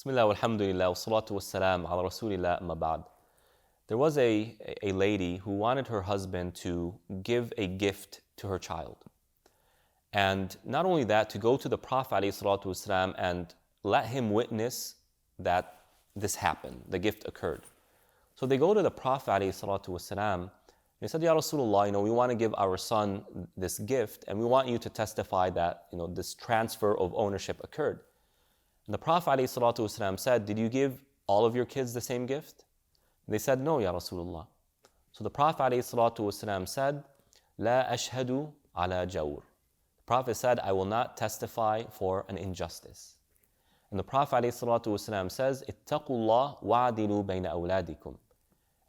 Bismillah, walhamdulillah, wa salatu wassalam ala rasulillah, amma ba'd. There was a lady who wanted her husband to give a gift to her child. And not only that, to go to the Prophet ﷺ and let him witness that this happened, the gift occurred. So they go to the Prophet ﷺ, they said, Ya Rasulullah, we want to give our son this gift and we want you to testify that this transfer of ownership occurred. And the Prophet ﷺ said, did you give all of your kids the same gift? And they said, no, Ya Rasulullah. So the Prophet ﷺ said, La ashhadu ala jawr. The Prophet said, I will not testify for an injustice. And the Prophet ﷺ says, Ittaqullah wa'adilu bayna awladikum.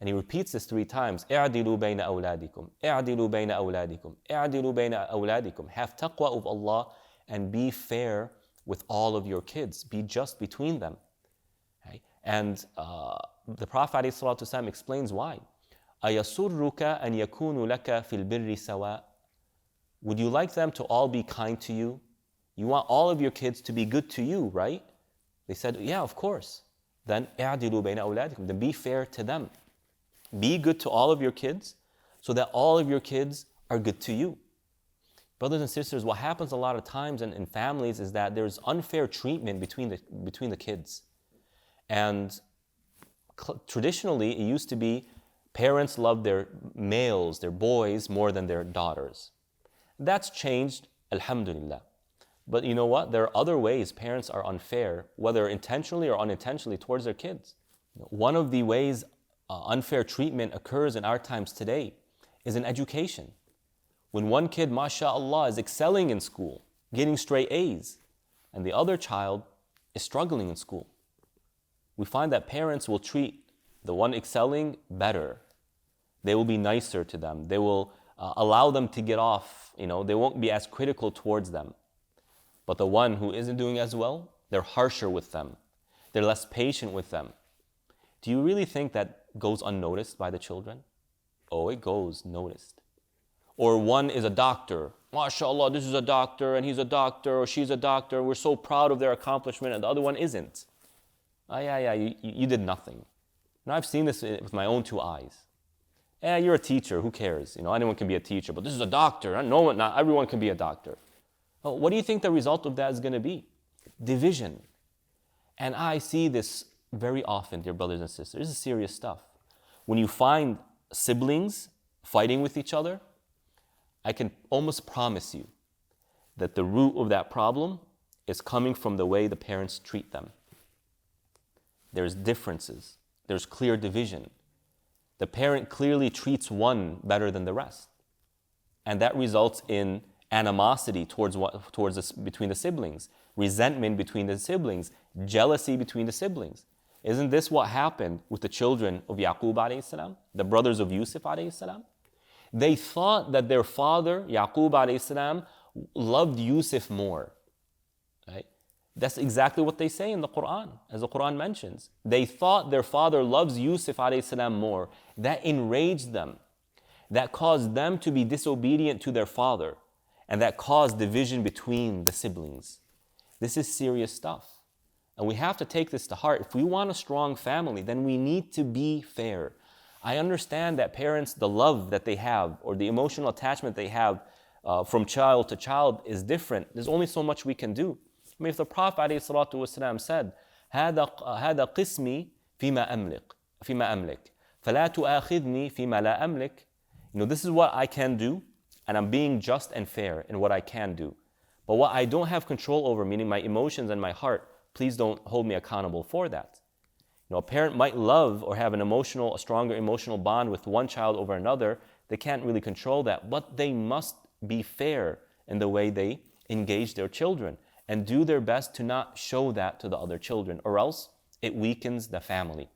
And he repeats this 3 times, I'dilu bayna awladikum, I'dilu bayna awladikum, I'dilu bayna awladikum. Have taqwa of Allah and be fair with all of your kids. Be just between them. Okay? And the Prophet ﷺ explains why. أَيَسُرُّكَ أَنْ يَكُونُ لَكَ فِي الْبِرِّ سَوَاء. Would you like them to all be kind to you? You want all of your kids to be good to you, right? They said, yeah, of course. Then اعدلوا بين أولادكم. Then be fair to them. Be good to all of your kids so that all of your kids are good to you. Brothers and sisters, what happens a lot of times in families is that there's unfair treatment between the kids. And traditionally, it used to be parents loved their males, their boys, more than their daughters. That's changed, alhamdulillah. But you know what? There are other ways parents are unfair, whether intentionally or unintentionally, towards their kids. One of the ways unfair treatment occurs in our times today is in education. When one kid, mashallah, is excelling in school, getting straight A's, and the other child is struggling in school, we find that parents will treat the one excelling better. They will be nicer to them. They will allow them to get off. They won't be as critical towards them. But the one who isn't doing as well, they're harsher with them. They're less patient with them. Do you really think that goes unnoticed by the children? Oh, it goes noticed. Or one is a doctor. MashaAllah, this is a doctor, and he's a doctor, or she's a doctor. We're so proud of their accomplishment, and the other one isn't. You did nothing. Now, I've seen this with my own 2 eyes. You're a teacher, who cares? Anyone can be a teacher, but this is a doctor. Not everyone can be a doctor. Well, what do you think the result of that is going to be? Division. And I see this very often, dear brothers and sisters. This is serious stuff. When you find siblings fighting with each other, I can almost promise you that the root of that problem is coming from the way the parents treat them. There's differences. There's clear division. The parent clearly treats one better than the rest. And that results in animosity between the siblings, resentment between the siblings, jealousy between the siblings. Isn't this what happened with the children of Yaqub alayhi salam, the brothers of Yusuf alayhi salam? They thought that their father, Yaqub alayhi salam, loved Yusuf more. Right? That's exactly what they say in the Quran, as the Quran mentions. They thought their father loves Yusuf alayhi salam more. That enraged them. That caused them to be disobedient to their father. And that caused division between the siblings. This is serious stuff. And we have to take this to heart. If we want a strong family, then we need to be fair. I understand that parents, the love that they have or the emotional attachment they have from child to child is different. There's only so much we can do. I mean, if the Prophet ﷺ said, هذا قسمي فيما أملك فلا تؤاخذني فيما لا أملك. This is what I can do, and I'm being just and fair in what I can do. But what I don't have control over, meaning my emotions and my heart, please don't hold me accountable for that. A parent might love or have a stronger emotional bond with one child over another. They can't really control that, but they must be fair in the way they engage their children and do their best to not show that to the other children, or else it weakens the family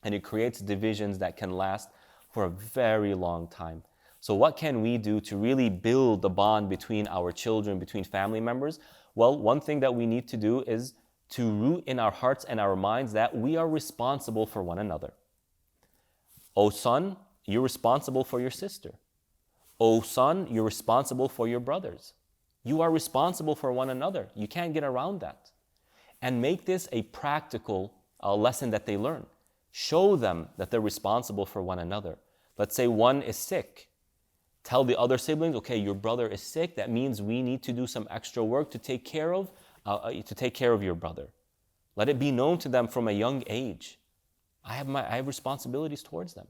and it creates divisions that can last for a very long time. So what can we do to really build the bond between our children, between family members? Well, one thing that we need to do is to root in our hearts and our minds that we are responsible for one another. Oh son, you're responsible for your sister. Oh son, you're responsible for your brothers. You are responsible for one another. You can't get around that. and make this a practical lesson that they learn. Show them that they're responsible for one another. Let's say one is sick. Tell the other siblings, okay, your brother is sick. That means we need to do some extra work to take care of your brother. Let it be known to them from a young age. I have responsibilities towards them.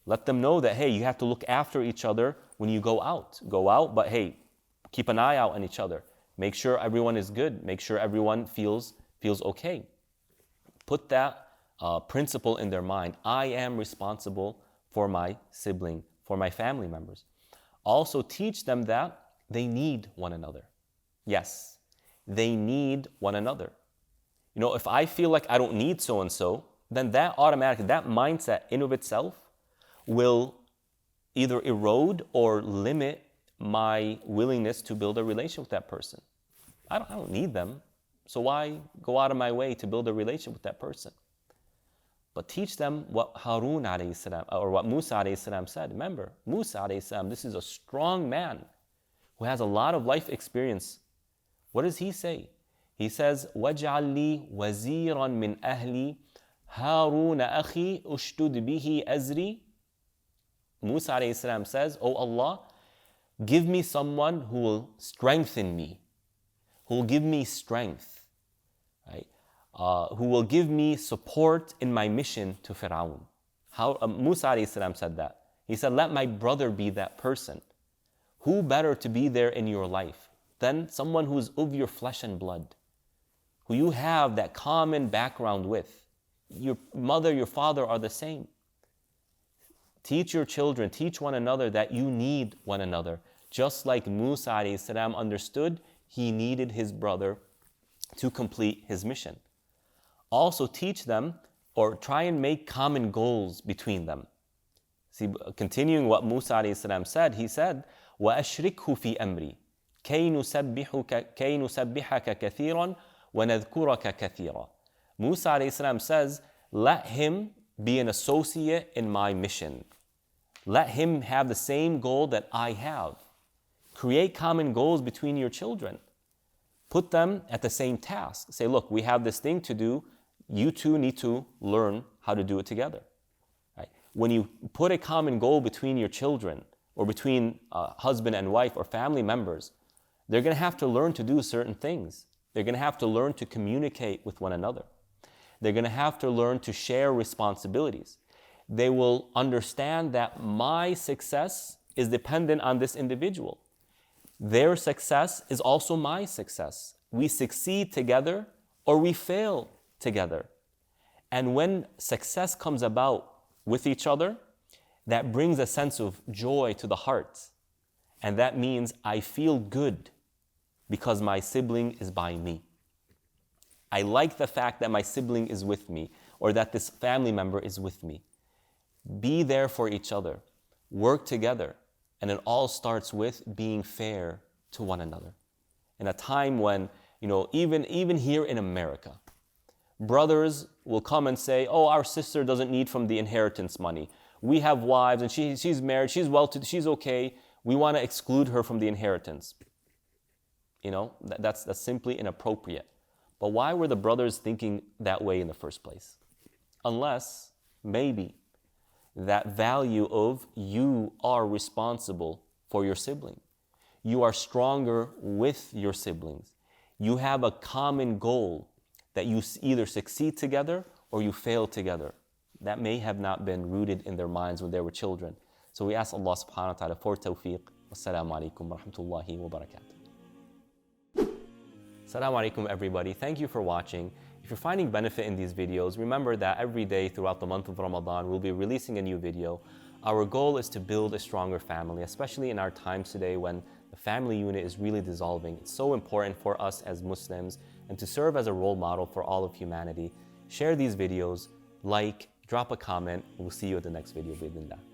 Let them know that, hey, you have to look after each other when you go out. Go out, but hey, keep an eye out on each other. Make sure everyone is good. Make sure everyone feels okay. Put that principle in their mind. I am responsible for my sibling, for my family members. Also teach them that they need one another. Yes, they need one another. You know, if I feel like I don't need so-and-so, then that mindset in of itself will either erode or limit my willingness to build a relationship with that person. I don't need them, so why go out of my way to build a relationship with that person? But teach them what Harun alayhi salam, or what Musa alayhi salam said. Remember, Musa alayhi salam, this is a strong man who has a lot of life experience. What does he say? He says, وَاجْعَلْ لِي وَزِيرًا مِّنْ أَهْلِي هَارُونَ أَخِي أُشْتُدْ بِهِ أَزْرِي. Musa alayhi salam says, Oh Allah, give me someone who will strengthen me, who will give me strength, right? Who will give me support in my mission to Fir'aun. Musa alayhi salam said that. He said, let my brother be that person. Who better to be there in your life than someone who's of your flesh and blood, who you have that common background with. Your mother, your father are the same. Teach your children, teach one another that you need one another. Just like Musa alayhi salam understood, he needed his brother to complete his mission. Also teach them, or try and make common goals between them. See, continuing what Musa alayhi salam said, he said, وَأَشْرِكْهُ فِي أَمْرِي كَيْ نُسَبِّحَكَ كَثِيرًا وَنَذْكُرَكَ كَثِيرًا. Musa alayhi salam says, let him be an associate in my mission. Let him have the same goal that I have. Create common goals between your children. Put them at the same task. Say, look, we have this thing to do. You two need to learn how to do it together. Right? When you put a common goal between your children, or between husband and wife or family members, they're going to have to learn to do certain things. They're going to have to learn to communicate with one another. They're going to have to learn to share responsibilities. They will understand that my success is dependent on this individual. Their success is also my success. We succeed together or we fail together. And when success comes about with each other, that brings a sense of joy to the heart. And that means I feel good because my sibling is by me. I like the fact that my sibling is with me, or that this family member is with me. Be there for each other. Work together. And it all starts with being fair to one another. In a time when, even here in America, brothers will come and say, oh, our sister doesn't need from the inheritance money. We have wives and she's married, she's okay. We want to exclude her from the inheritance. That's simply inappropriate. But why were the brothers thinking that way in the first place? Unless, maybe, that value of you are responsible for your sibling. You are stronger with your siblings. You have a common goal that you either succeed together or you fail together. That may have not been rooted in their minds when they were children. So we ask Allah subhanahu wa ta'ala for tawfiq. Wassalamu alaikum wa rahmatullahi wa barakatuh. Assalamu alaikum everybody. Thank you for watching. If you're finding benefit in these videos, remember that every day throughout the month of Ramadan, we'll be releasing a new video. Our goal is to build a stronger family, especially in our times today when the family unit is really dissolving. It's so important for us as Muslims and to serve as a role model for all of humanity. Share these videos, like, drop a comment. We'll see you at the next video. Bismillah.